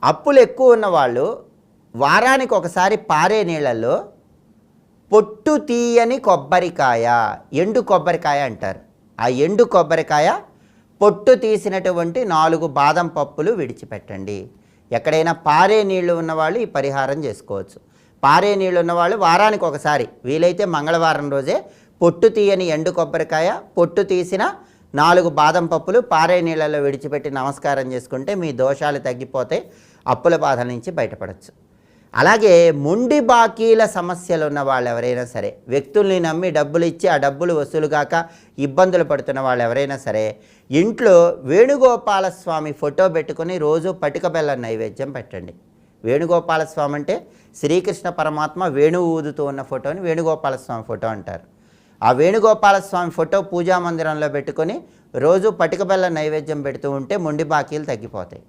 అప్పులు ఎక్కువ ఉన్నవాళ్ళు వారానికి ఒకసారి పారే నీళ్ళల్లో పొట్టు తీయని కొబ్బరికాయ, ఎండు కొబ్బరికాయ అంటారు, ఆ ఎండు కొబ్బరికాయ పొట్టు తీసినటువంటి 4 బాదం పప్పులు విడిచిపెట్టండి. ఎక్కడైనా పారే నీళ్లు ఉన్నవాళ్ళు ఈ పరిహారం చేసుకోవచ్చు. పారే నీళ్ళు ఉన్నవాళ్ళు వారానికి ఒకసారి, వీలైతే మంగళవారం రోజే పొట్టు తీయని ఎండు కొబ్బరికాయ, పొట్టు తీసిన 4 బాదం పప్పులు పారే నీళ్ళలో విడిచిపెట్టి నమస్కారం చేసుకుంటే మీ దోషాలు తగ్గిపోతే అప్పుల బాధ నుంచి బయటపడవచ్చు. అలాగే మొండి బాకీల సమస్యలు ఉన్న వాళ్ళు ఎవరైనా సరే, వ్యక్తుల్ని నమ్మి డబ్బులు ఇచ్చి ఆ డబ్బులు వసూలు కాక ఇబ్బందులు పడుతున్న వాళ్ళు ఎవరైనా సరే, ఇంట్లో వేణుగోపాలస్వామి ఫోటో పెట్టుకుని రోజు పటిక బెల్లం నైవేద్యం పెట్టండి. వేణుగోపాలస్వామి అంటే శ్రీకృష్ణ పరమాత్మ వేణువు ఊదుతూ ఉన్న ఫోటోని వేణుగోపాలస్వామి ఫోటో అంటారు. ఆ వేణుగోపాలస్వామి ఫోటో పూజా మందిరంలో పెట్టుకొని రోజు పటిక బెల్లం నైవేద్యం పెడుతూ ఉంటే మొండి బాకీలు తగ్గిపోతాయి.